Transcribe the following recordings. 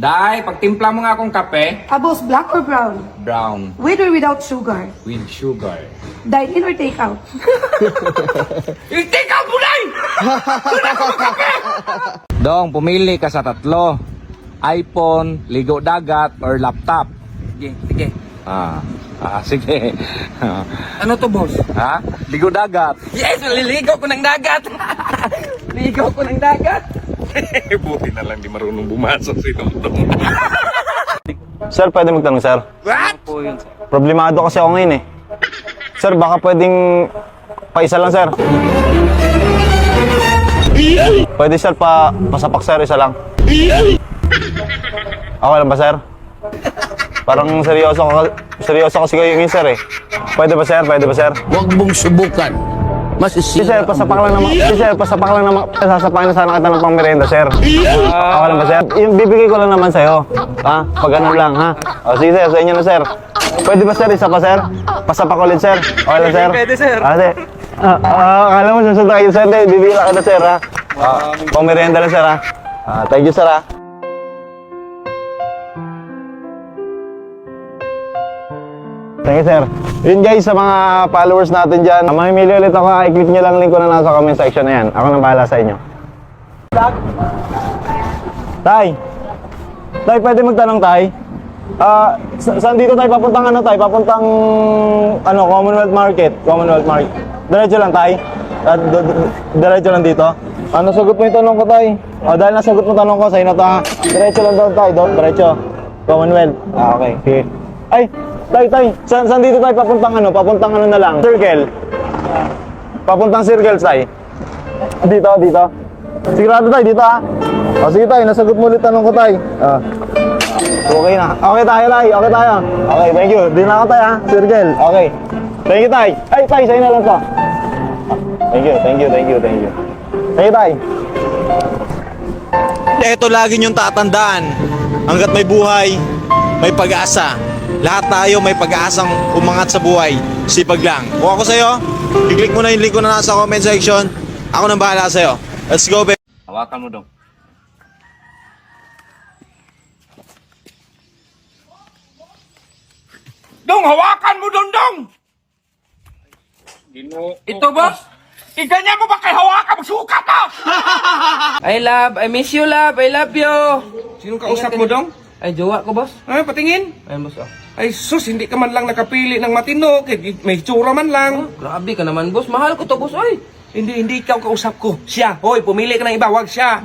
Day, pagtimpla mo nga akong kape. Boss, black or brown? Brown With or without sugar? with sugar. Dine in or take out? I-take out mo, Day! Dong, pumili ka sa tatlo. iPhone, ligo dagat, or laptop. Sige, sige. Sige. Ano to, boss? Ha? Ligo dagat. Yes, maliligo ko ng dagat. Ligo ko ng dagat. Buti na lang di marunong bumasok si Dong. Sir, pwede magtanong, sir? What? Po yun, sir. Problemado kasi ako ngayon eh. Sir, baka pwedeng paisa lang, sir. Pwede, sir, pasapak, sir, isa lang. Okay lang ba, sir? Parang seryoso kasi kayo yun, sir eh. Pwede ba, sir? Pwede ba, sir? Huwag mong subukan. Si sir, pasapak lang naman. Sasapakin na sana kita ng pang merienda, sir. Okay lang ba, sir? Yung bibigay ko lang naman sa'yo. Ha? Pag ganun lang, ha? O, sige, sir, sa inyo na, sir. Pwede ba, sir? Isa pa, sir? Pasapak ulit, sir. Okay lang, sir? Pwede, sir. Sir. Akala mo, susunod kayo, sir. Bibigay lang kita, sir, ha? Pang merienda lang, sir, ha? Thank you, sir, ha? Thank you, sir. Yun guys, sa mga followers natin dyan, mamimili ulit ako, i-click nyo lang link ko na nasa comment section na yan. Ako nang bahala sa inyo. Tay! Tay, pwede magtanong, Tay? Saan dito tayo papuntang Tay? Papuntang, Commonwealth Market. Diretso lang, Tay? Diretso lang dito? Nasagot mo yung tanong ko, Tay? Dahil nasagot mo yung tanong ko, sa'yo na to, ha? Diretso lang doon, Tay. Doon, diretso. Commonwealth. Okay. Sige. Ay! Tay, saan dito tayo papuntang Papuntang na lang? Circle. Papuntang circle, tay. Dito. Sigurado tayo, dito ha. Sige tay, nasagot mo ulit tanong ko tay. Okay na. Okay tayo, tay. Okay tayo. Okay, thank you. Di na ako tay ha. Circle. Okay. Thank you tay. Ay, tay, sa'yo na lang to. Thank you. Thank you, tay. Ito lagi niyong tatandaan. Hanggat may buhay, may pag-asa. Lahat tayo may pag-aasang umangat sa buhay. Sipag lang. Kung ako sa'yo, i-click mo na yung link ko na nasa comment section. Ako nang bahala sa'yo. Let's go, babe. Hawakan mo, Dong. Dong, hawakan mo, Dong! Ito, boss. Iganyan mo ba kay hawakan mo? Sukat mo! I miss you, love. I love you. Sinong kausap mo, Dong? Ay, jowa ko, boss. Ay, patingin. Ay, boss, oh. Ay, sus, hindi ka man lang nakapili ng matino. May tsura man lang. Grabe ka naman, boss. Mahal ko to, boss. Ay. Hindi ikaw kausap ko. Siya. Hoy, pumili ka ng iba. Wag siya.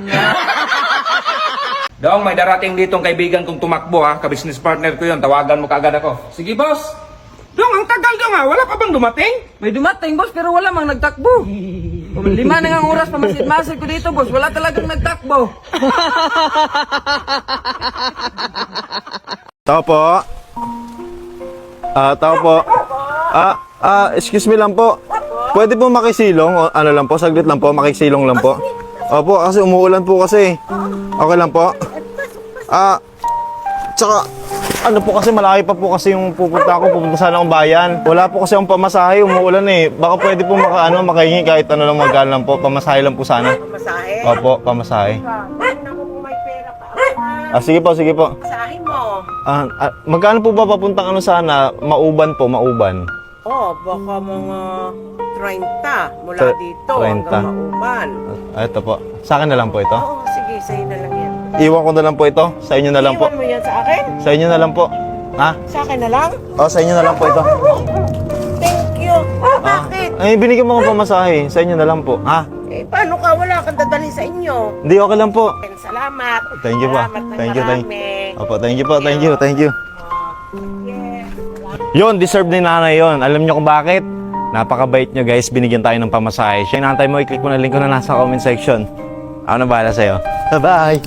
Dong, may darating ditong kaibigan kong tumakbo ha. Ka-business partner ko yun. Tawagan mo kaagad ako. Sige, boss. Dong, ang tagal Dong ha. Wala pa bang dumating? May dumating, boss, pero wala mang nagtakbo. 5 na nga oras pa masid-masid ko dito, boss. Wala talagang nagtakbo. Tao po. Tao po. Excuse me lang po. Pwede po makisilong o lang po, saglit lang po, makisilong lang po. Opo, kasi umuulan po kasi. Okay lang po. Tsaka po kasi malaki pa po kasi yung pupunta sana akong bayan. Wala po kasi akong pamasahe, umuulan eh. Baka pwede po makahingi kahit lang magkano lang po, pamasahe lang po sana. Pamasahe? Opo, pamasahe. Tingnan mo kung may pera pa. Sige po. Pamasahe mo. Magkano po ba papuntang sana? Mauban po, Mauban. Baka mga 30 mula dito 30. hanggang Mauban. Ito po. Sa akin na lang po ito. Oo, sige, sa'yo na lang yan. Iwan ko na lang po ito. Sa inyo na lang po. Iwan mo yan sa akin? Sa inyo na lang po. Ha? Sa akin na lang? Sa inyo na lang po ito. Thank you. Bakit? Ay, binigyan mo ko pamasahe. Sa inyo na lang po. Ha? Paano ka? Wala kang dadalhin sa inyo. Hindi, okay lang po. Salamat. Thank you po. Salamat ng Thank you. marami. Opo, thank you po. Thank you. Yun, deserve ni nanay yun. Alam niyo kung bakit? Napakabait niyo guys. Binigyan tayo ng pamasahe. Siya, inantay mo, i-click mo na link ko na nasa comment section. Ako na bahala sa'yo. Bye-bye.